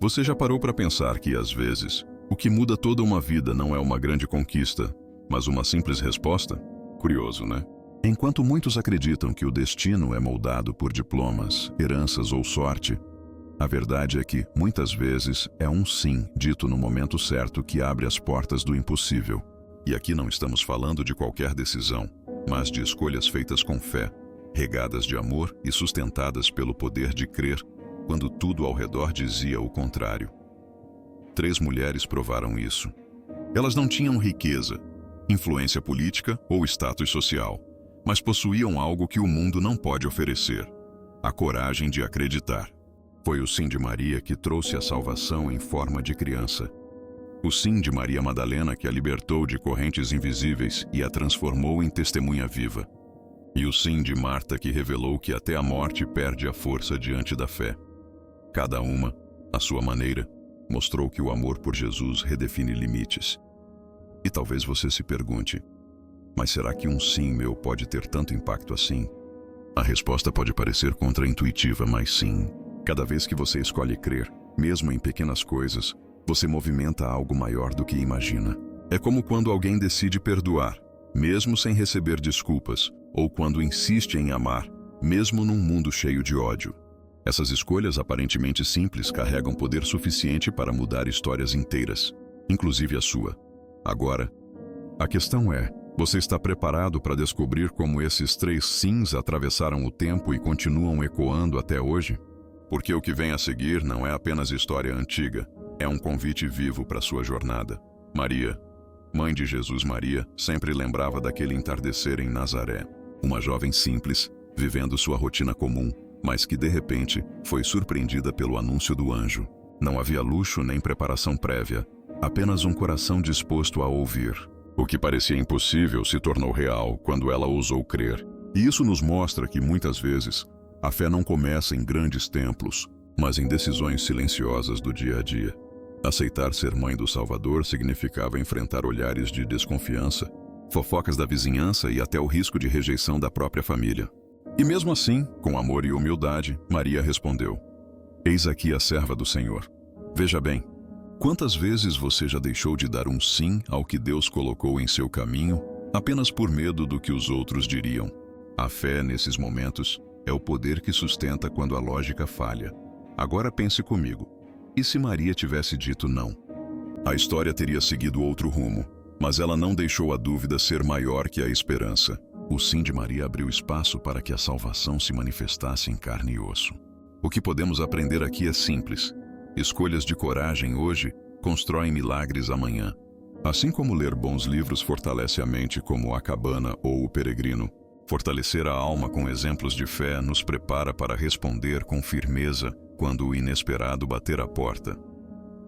Você já parou para pensar que, às vezes, o que muda toda uma vida não é uma grande conquista, mas uma simples resposta? Curioso, né? Enquanto muitos acreditam que o destino é moldado por diplomas, heranças ou sorte, a verdade é que, muitas vezes, é um sim dito no momento certo que abre as portas do impossível. E aqui não estamos falando de qualquer decisão, mas de escolhas feitas com fé, regadas de amor e sustentadas pelo poder de crer, quando tudo ao redor dizia o contrário. 3 mulheres provaram isso. Elas não tinham riqueza, influência política ou status social, mas possuíam algo que o mundo não pode oferecer: a coragem de acreditar. Foi o sim de Maria que trouxe a salvação em forma de criança. O sim de Maria Madalena que a libertou de correntes invisíveis e a transformou em testemunha viva. E o sim de Marta que revelou que até a morte perde a força diante da fé. Cada uma, à sua maneira, mostrou que o amor por Jesus redefine limites. E talvez você se pergunte: mas será que um sim meu pode ter tanto impacto assim? A resposta pode parecer contraintuitiva, mas sim. Cada vez que você escolhe crer, mesmo em pequenas coisas, você movimenta algo maior do que imagina. É como quando alguém decide perdoar, mesmo sem receber desculpas, ou quando insiste em amar, mesmo num mundo cheio de ódio. Essas escolhas aparentemente simples carregam poder suficiente para mudar histórias inteiras, inclusive a sua. Agora, a questão é: você está preparado para descobrir como esses 3 sims atravessaram o tempo e continuam ecoando até hoje? Porque o que vem a seguir não é apenas história antiga, é um convite vivo para sua jornada. Maria, mãe de Jesus Maria, sempre lembrava daquele entardecer em Nazaré. Uma jovem simples, vivendo sua rotina comum, mas que de repente foi surpreendida pelo anúncio do anjo. Não havia luxo nem preparação prévia, apenas um coração disposto a ouvir. O que parecia impossível se tornou real quando ela ousou crer. E isso nos mostra que muitas vezes a fé não começa em grandes templos, mas em decisões silenciosas do dia a dia. Aceitar ser mãe do Salvador significava enfrentar olhares de desconfiança, fofocas da vizinhança e até o risco de rejeição da própria família. E mesmo assim, com amor e humildade, Maria respondeu: "Eis aqui a serva do Senhor. Veja bem, quantas vezes você já deixou de dar um sim ao que Deus colocou em seu caminho, apenas por medo do que os outros diriam?" A fé, nesses momentos, é o poder que sustenta quando a lógica falha. Agora pense comigo: e se Maria tivesse dito não? A história teria seguido outro rumo, mas ela não deixou a dúvida ser maior que a esperança. O sim de Maria abriu espaço para que a salvação se manifestasse em carne e osso. O que podemos aprender aqui é simples: escolhas de coragem hoje constroem milagres amanhã. Assim como ler bons livros fortalece a mente, como A Cabana ou O Peregrino, fortalecer a alma com exemplos de fé nos prepara para responder com firmeza quando o inesperado bater à porta.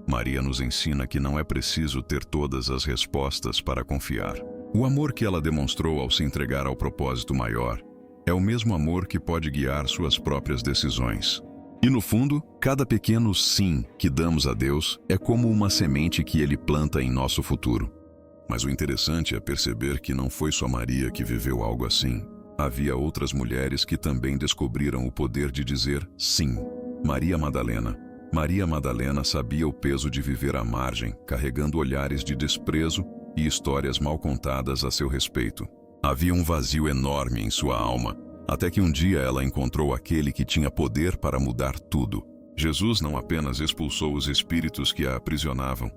Maria nos ensina que não é preciso ter todas as respostas para confiar. O amor que ela demonstrou ao se entregar ao propósito maior é o mesmo amor que pode guiar suas próprias decisões. E no fundo, cada pequeno sim que damos a Deus é como uma semente que Ele planta em nosso futuro. Mas o interessante é perceber que não foi só Maria que viveu algo assim. Havia outras mulheres que também descobriram o poder de dizer sim. Maria Madalena. Maria Madalena sabia o peso de viver à margem, carregando olhares de desprezo e histórias mal contadas a seu respeito. Havia um vazio enorme em sua alma, até que um dia ela encontrou aquele que tinha poder para mudar tudo. Jesus não apenas expulsou os espíritos que a aprisionavam,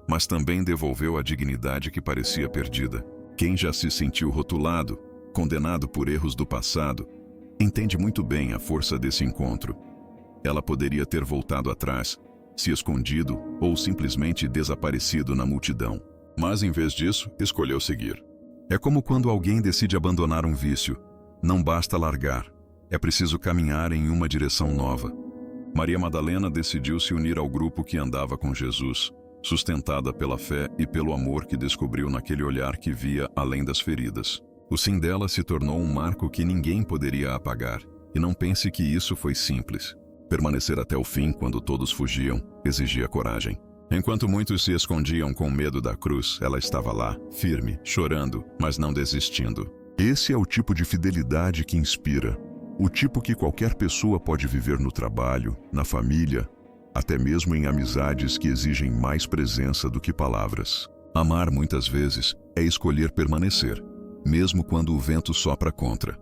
mas também devolveu a dignidade que parecia perdida. Quem já se sentiu rotulado, condenado por erros do passado, entende muito bem a força desse encontro. Ela poderia ter voltado atrás, se escondido ou simplesmente desaparecido na multidão. Mas em vez disso, escolheu seguir. É como quando alguém decide abandonar um vício. Não basta largar, é preciso caminhar em uma direção nova. Maria Madalena decidiu se unir ao grupo que andava com Jesus, sustentada pela fé e pelo amor que descobriu naquele olhar que via além das feridas. O sim dela se tornou um marco que ninguém poderia apagar. E não pense que isso foi simples. Permanecer até o fim quando todos fugiam exigia coragem. Enquanto muitos se escondiam com medo da cruz, ela estava lá, firme, chorando, mas não desistindo. Esse é o tipo de fidelidade que inspira. O tipo que qualquer pessoa pode viver no trabalho, na família, até mesmo em amizades que exigem mais presença do que palavras. Amar, muitas vezes, é escolher permanecer, mesmo quando o vento sopra contra.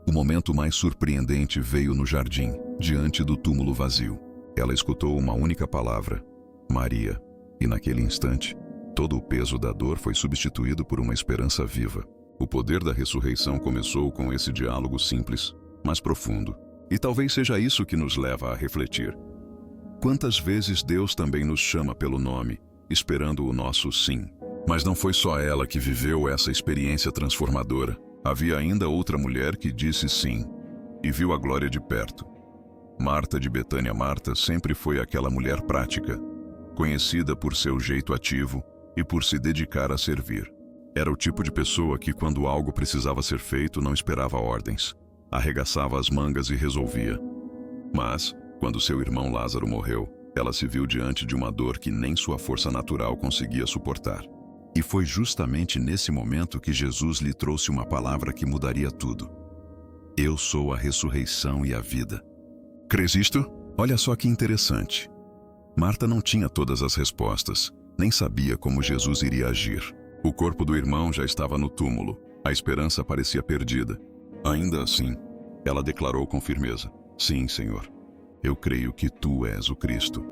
O momento mais surpreendente veio no jardim, diante do túmulo vazio. Ela escutou uma única palavra: Maria, e naquele instante, todo o peso da dor foi substituído por uma esperança viva. O poder da ressurreição começou com esse diálogo simples, mas profundo. E talvez seja isso que nos leva a refletir. Quantas vezes Deus também nos chama pelo nome, esperando o nosso sim? Mas não foi só ela que viveu essa experiência transformadora. Havia ainda outra mulher que disse sim, e viu a glória de perto. Marta de Betânia. Marta sempre foi aquela mulher prática, conhecida por seu jeito ativo e por se dedicar a servir. Era o tipo de pessoa que, quando algo precisava ser feito, não esperava ordens. Arregaçava as mangas e resolvia. Mas, quando seu irmão Lázaro morreu, ela se viu diante de uma dor que nem sua força natural conseguia suportar. E foi justamente nesse momento que Jesus lhe trouxe uma palavra que mudaria tudo. Eu sou a ressurreição e a vida. Crês isto? Olha só que interessante. Marta não tinha todas as respostas, nem sabia como Jesus iria agir. O corpo do irmão já estava no túmulo. A esperança parecia perdida. Ainda assim, ela declarou com firmeza: Sim, Senhor. Eu creio que Tu és o Cristo.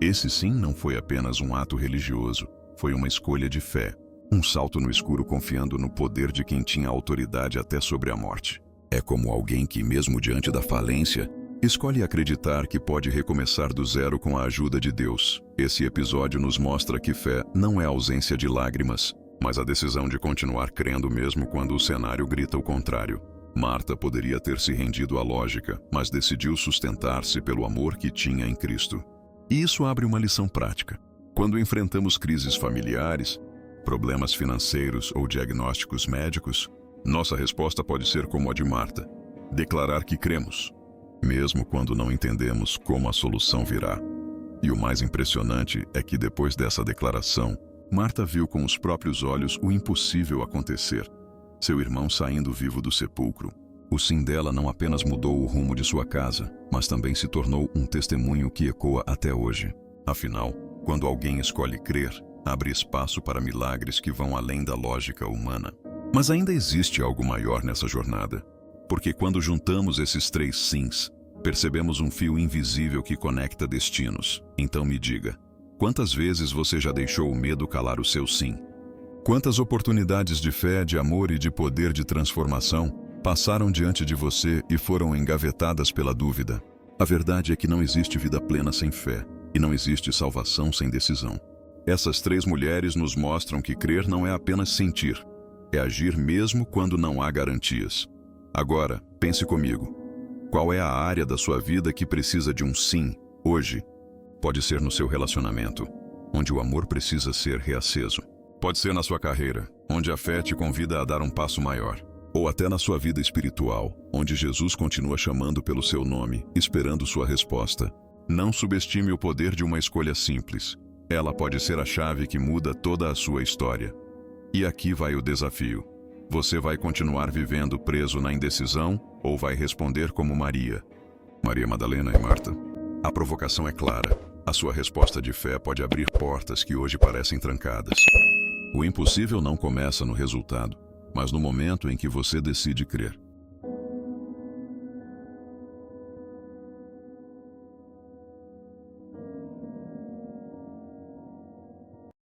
Esse sim não foi apenas um ato religioso. Foi uma escolha de fé. Um salto no escuro confiando no poder de quem tinha autoridade até sobre a morte. É como alguém que, mesmo diante da falência, escolhe acreditar que pode recomeçar do zero com a ajuda de Deus. Esse episódio nos mostra que fé não é ausência de lágrimas, mas a decisão de continuar crendo mesmo quando o cenário grita o contrário. Marta poderia ter se rendido à lógica, mas decidiu sustentar-se pelo amor que tinha em Cristo. E isso abre uma lição prática. Quando enfrentamos crises familiares, problemas financeiros ou diagnósticos médicos, nossa resposta pode ser como a de Marta: declarar que cremos, mesmo quando não entendemos como a solução virá. E o mais impressionante é que depois dessa declaração, Marta viu com os próprios olhos o impossível acontecer. Seu irmão saindo vivo do sepulcro. O sim dela não apenas mudou o rumo de sua casa, mas também se tornou um testemunho que ecoa até hoje. Afinal, quando alguém escolhe crer, abre espaço para milagres que vão além da lógica humana. Mas ainda existe algo maior nessa jornada. Porque quando juntamos esses três sims, percebemos um fio invisível que conecta destinos. Então me diga, quantas vezes você já deixou o medo calar o seu sim? Quantas oportunidades de fé, de amor e de poder de transformação passaram diante de você e foram engavetadas pela dúvida? A verdade é que não existe vida plena sem fé, e não existe salvação sem decisão. Essas três mulheres nos mostram que crer não é apenas sentir, é agir mesmo quando não há garantias. Agora, pense comigo. Qual é a área da sua vida que precisa de um sim, hoje? Pode ser no seu relacionamento, onde o amor precisa ser reaceso. Pode ser na sua carreira, onde a fé te convida a dar um passo maior. Ou até na sua vida espiritual, onde Jesus continua chamando pelo seu nome, esperando sua resposta. Não subestime o poder de uma escolha simples. Ela pode ser a chave que muda toda a sua história. E aqui vai o desafio. Você vai continuar vivendo preso na indecisão ou vai responder como Maria? Maria Madalena e Marta? A provocação é clara. A sua resposta de fé pode abrir portas que hoje parecem trancadas. O impossível não começa no resultado, mas no momento em que você decide crer.